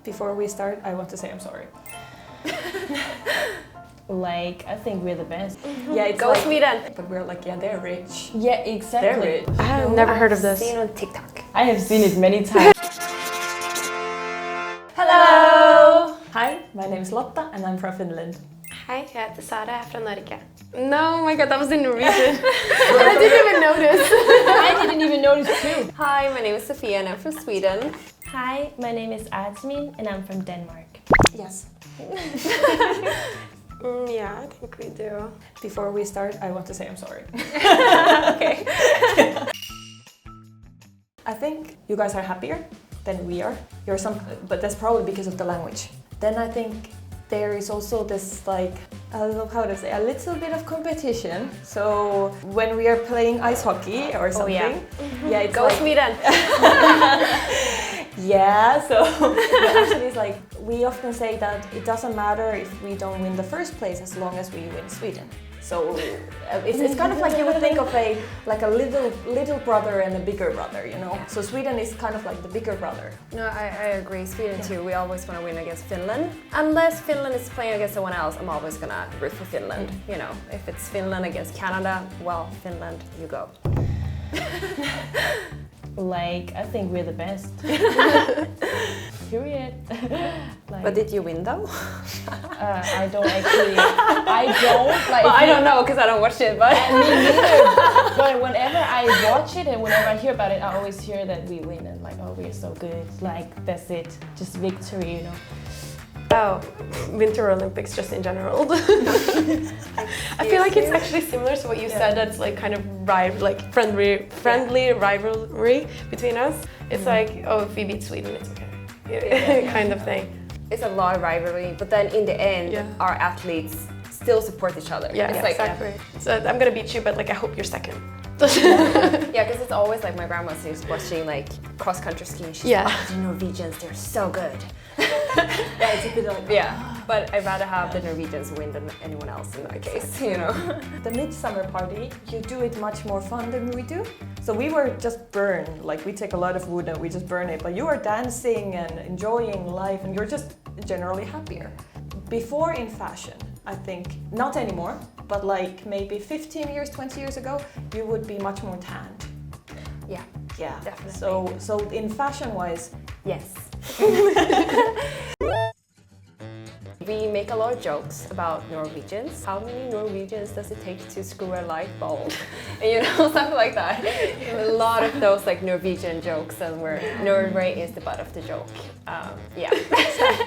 Before we start, I want to say I'm sorry. Like, I think we're the best. Yeah, it's Go like, Sweden! But we're like, yeah, they're rich. Yeah, exactly. They're rich. I have never heard of this. Seen on TikTok. I have seen it many times. Hello! Hi, my name is Lotta and I'm from Finland. Hej, jag heter Sara, jag är från Nordic. No, oh my god, that was in Norwegian. I didn't even notice. I didn't even notice too. Hi, my name is Sofia and I'm from Sweden. Hi, my name is Asmin and I'm from Denmark. Yes. Yeah, I think we do. Before we start, I want to say I'm sorry. Okay. I think you guys are happier than we are. But that's probably because of the language. Then I think there is also this like, I don't know how to say, a little bit of competition. So when we are playing ice hockey or something, yeah, it's Go like, Sweden! yeah, so actually it's like, we often say that it doesn't matter if we don't win the first place as long as we win Sweden. So it's kind of like you would think of a little brother and a bigger brother, you know. So Sweden is kind of like the bigger brother. No, I agree. Sweden too. We always want to win against Finland. Unless Finland is playing against someone else, I'm always gonna root for Finland. You know, if it's Finland against Canada, well, Finland, you go. Like, I think we're the best. Period. Like, But did you win though? I don't actually. I don't like. Well, I don't know because I don't watch it, but. Me neither. But whenever I watch it and whenever I hear about it, I always hear that we win and like, oh, we're so good. Like, that's it. Just victory, you know. Oh, Winter Olympics just in general. I feel like it's actually similar to what you said. That's like kind of friendly rivalry between us. It's like, oh, if we beat Sweden, it's okay, kind of thing. It's a lot of rivalry, but then in the end, our athletes still support each other. Yeah, it's like, exactly. So I'm gonna beat you, but like I hope you're second. Yeah, because it's always like my grandma's used watching like cross-country skiing. She's like, oh, the Norwegians, they're so good. Yeah, it's a bit like, but I'd rather have the Norwegians win than anyone else in that case, you know. The midsummer party, you do it much more fun than we do. So we were just burn, like we take a lot of wood and we just burn it, but you are dancing and enjoying life and you're just generally happier. Before in fashion, I think, not anymore, but like maybe 15 years, 20 years ago, you would be much more tanned. Yeah, definitely. So in fashion-wise, yes. We make a lot of jokes about Norwegians. How many Norwegians does it take to screw a light bulb? And you know, something like that. A lot of those like Norwegian jokes and where Norway is the butt of the joke. Yeah.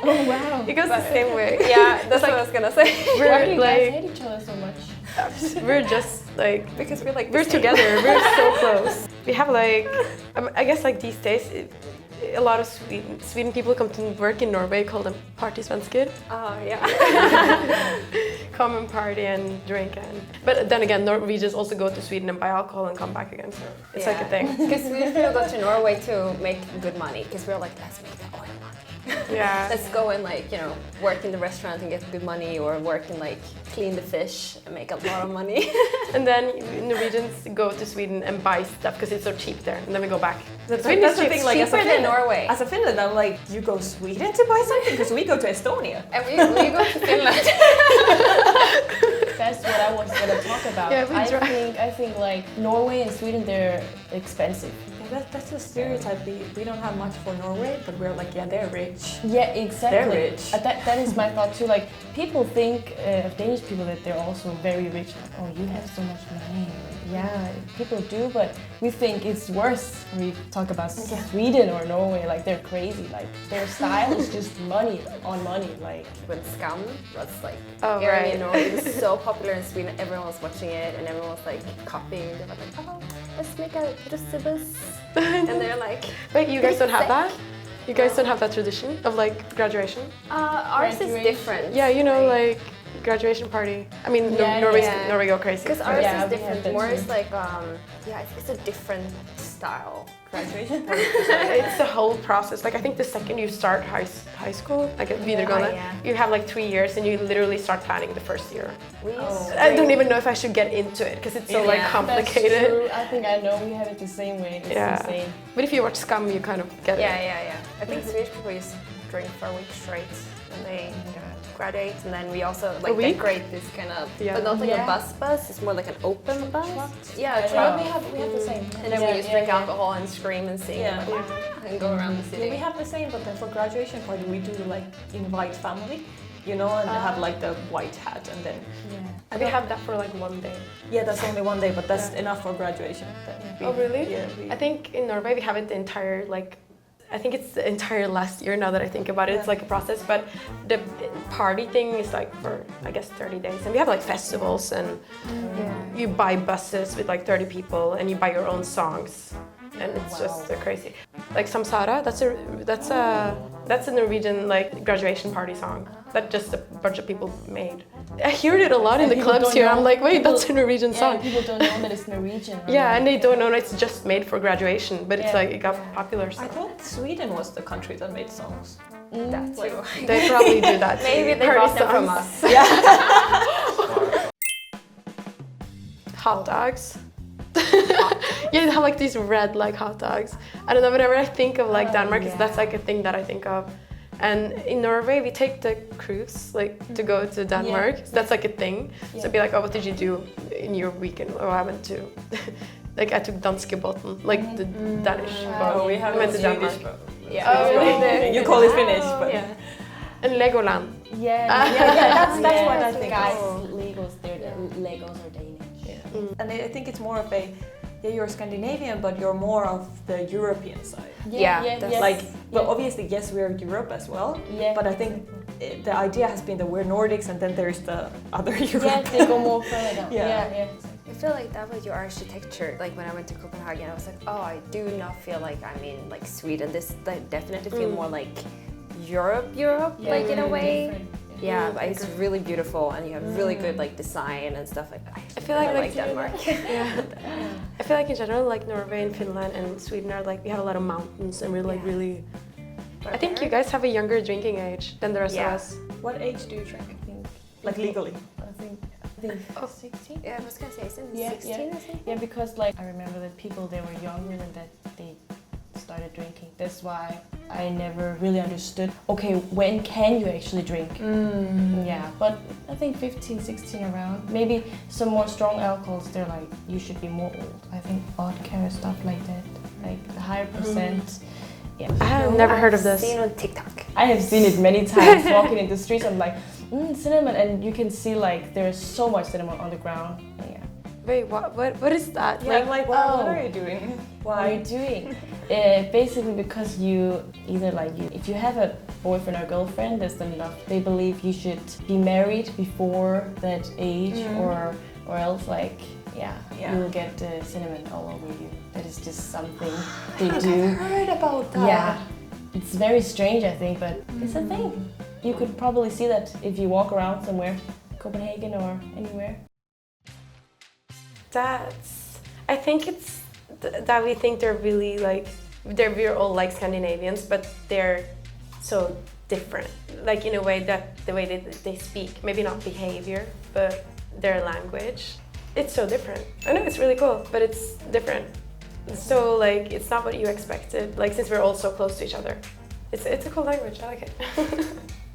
Oh wow. It goes the same way. Yeah, that's what I was gonna say. Why do you guys like, hate each other so much? we're just like, Because we're like we're together, we're so close. We have like, I guess like these days, a lot of Sweden people come to work in Norway, call them partysvenskar. Oh, yeah. Come and party and drink. But then again, Norwegians also go to Sweden and buy alcohol and come back again, so it's like a thing. Because Swedish people go to Norway to make good money, because we're like, let's make the oil money. Yeah. Let's go and like, you know, work in the restaurant and get good money, or work and like clean the fish and make a lot of money. And then Norwegians go to Sweden and buy stuff because it's so cheap there, and then we go back. that's Sweden the is cheap. thing, like as a Cheaper than Finland, Norway. As a Finland, I'm like, you go Sweden to buy something? Because we go to Estonia. And we go to Finland. That's what I was gonna talk about. Yeah, I think like Norway and Sweden, they're expensive. Yeah, that's a stereotype. We don't have much for Norway, but we're like, yeah, they're rich. Yeah, exactly. They're rich. That is my thought too. Like, people think of Danish people that they're also very rich. Like, oh, you have so much money. Yeah, people do, but we think it's worse when we talk about Sweden or Norway. Like, they're crazy. Like, their style is just money on money. Like, When Scum was like Oh, airing right. in Norway, it was so popular in Sweden. Everyone was watching it and everyone was like copying. They were like, oh, let's make a Russebus. And they're like, But you guys don't have sick. that? You guys don't have that tradition of like graduation? ours is Graduation. different. Yeah, you know, like graduation party. I mean, Yeah, Norway go crazy. Because ours Yeah, is we different. have that More too. is like, yeah, it's a different style. Graduation. It's the whole process. Like I think the second you start high school, like at Videregående, you have like 3 years and you literally start planning the first year. I don't even know if I should get into it because it's so like complicated. That's true. I think I know we have it the same way. It's insane. But if you watch Scum, you kind of get it. Yeah. I think Swedish people use drink for a week straight when they graduate, and then we also A like week? decorate this kind of, Yeah. but not like Yeah. a bus. It's more like an open bus. Yeah, a Yeah, truck. we have the same. And then we just drink alcohol and scream and sing Yeah. and go around the city. Yeah, we have the same, but then for graduation party we do like invite family, you know, and have like the white hat and then And we have that for like one day. yeah, that's only one day, but that's enough for graduation. Then Oh really? Yeah. I think in Norway we have it the entire I think it's the entire last year now that I think about it. It's like a process, but the party thing is like for I guess 30 days, and we have like festivals and you buy buses with like 30 people and you buy your own songs, and it's just crazy. Like Samsara, that's a Norwegian like graduation party song that just a bunch of people made. I hear it a lot in the people clubs don't here. know. I'm like, wait, People- that's a Norwegian Yeah, song. people don't know that it's Norwegian. or Yeah, like- and they don't know it's just made for graduation, but it's Yeah. like it got popular. I So thought Sweden was the country that made songs. That too. they probably do that. Too. Maybe they Party brought them from songs. us. Hot dogs. Yeah, they have like these red like hot dogs. I don't know, whenever I think of like Denmark, that's like a thing that I think of. And in Norway, we take the cruise like to go to Denmark. So that's like a thing. So it'd be like, oh, what did you do in your weekend? Oh, I went to, like I took Danskebåten, like the Danish boat. Oh, we have I went a to Swedish Denmark. boat. Yeah. Oh, really? You call it Finnish, but Yeah. And Legoland. that's what I think. Guys, of. Legos, Legos are Danish. And I think it's more of a you're Scandinavian, but you're more of the European side. Like, well, obviously, yes, we're Europe as well. Yeah. But I think the idea has been that we're Nordics, and then there's the other Europe. Yeah, they go more further down. Yeah. I feel like that was your architecture. Like when I went to Copenhagen, I was like, oh, I do not feel like I'm in like Sweden. This like, definitely feel more like Europe, like in a way. Different. Yeah, but it's really beautiful, and you have really good like design and stuff like that. I feel like Denmark. I feel like in general, like Norway and Finland and Sweden are like, we have a lot of mountains and we're like really... I think you guys have a younger drinking age than the rest of us. What age do you drink? Like legally? I think 16. Yeah, I was gonna say, isn't it Yeah, 16 or something? Yeah, because like I remember that people they were younger and that they started drinking. That's why I never really understood, okay, when can you actually drink? Yeah, but I think 15, 16 around. Maybe some more strong alcohols, they're like, you should be more old. I think vodka or stuff like that, like the higher percent. Yeah. I have never heard of this. Seen on TikTok. I have seen it many times walking in the streets. I'm like, cinnamon, and you can see like there's so much cinnamon on the ground. Yeah. Wait, what is that? Yeah, I'm like, what are you doing? What are you doing? Basically because you either like if you have a boyfriend or girlfriend, there's enough. They believe you should be married before that age, or else like you will get cinnamon all over you. That is just something they do. I've heard about that. Yeah, it's very strange, I think, but it's a thing. You could probably see that if you walk around somewhere, Copenhagen or anywhere. I think it's that we think they're really like, we're all like Scandinavians, but they're so different. Like in a way that the way they speak, maybe not behavior, but their language. It's so different. I know it's really cool, but it's different. So like, it's not what you expected. Like since we're all so close to each other. It's a cool language, I like it.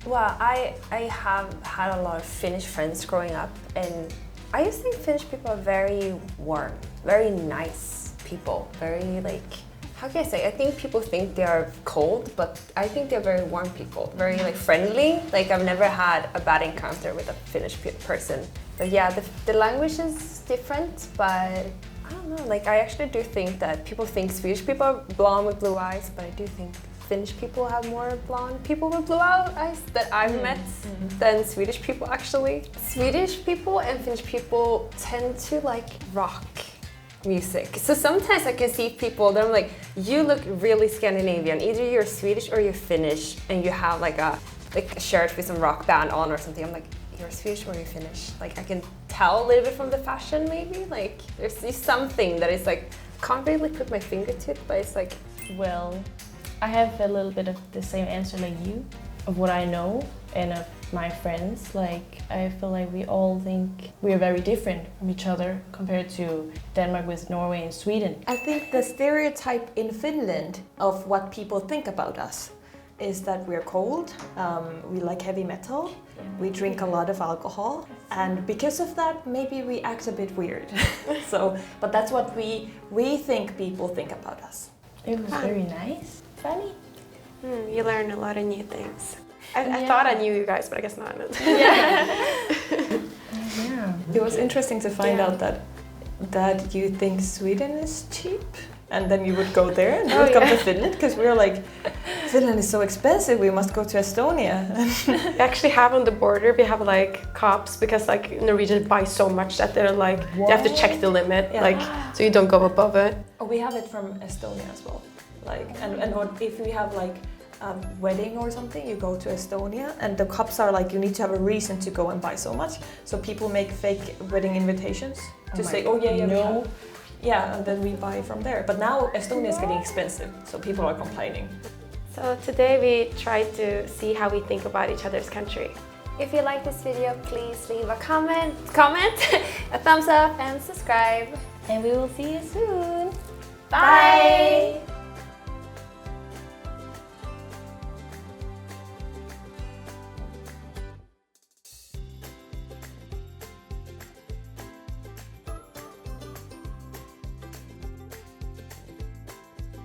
Well, I have had a lot of Finnish friends growing up, and I just think Finnish people are very warm, very nice people, very like, how can I say? I think people think they are cold, but I think they're very warm people, very like friendly. Like I've never had a bad encounter with a Finnish person. But yeah, the language is different, but I don't know. Like I actually do think that people think Swedish people are blonde with blue eyes, but I do think Finnish people have more blonde people with blue eyes that I've met than Swedish people actually. Swedish people and Finnish people tend to like rock music. So sometimes I can see people that I'm like, you look really Scandinavian. Either you're Swedish or you're Finnish and you have like a shirt with some rock band on or something. I'm like, you're Swedish or you're Finnish. Like I can tell a little bit from the fashion maybe. Like there's something that is like, can't really put my finger to it, but it's like. Well, I have a little bit of the same answer like you, of what I know and of my friends. Like, I feel like we all think we are very different from each other compared to Denmark with Norway and Sweden. I think the stereotype in Finland of what people think about us is that we're cold, we like heavy metal, we drink a lot of alcohol, and because of that, maybe we act a bit weird. So, but that's what we think people think about us. It was very nice. Funny. You learn a lot of new things. I thought I knew you guys, but I guess not. Yeah. It was interesting to find out that you think Sweden is cheap, and then you would go there and you would come to Finland, because we were like, Finland is so expensive, we must go to Estonia. We actually have on the border, we have like cops, because like Norwegians buy so much that they're like, you have to check the limit, like, so you don't go above it. Oh, we have it from Estonia as well. Like, and what if we have like a wedding or something, you go to Estonia, and the cops are like, you need to have a reason to go and buy so much. So people make fake wedding invitations to say, oh yeah, we have. Yeah, and then we buy from there. But now Estonia is getting expensive, so people are complaining. So today we tried to see how we think about each other's country. If you like this video, please leave a comment, a thumbs up, and subscribe. And we will see you soon. Bye!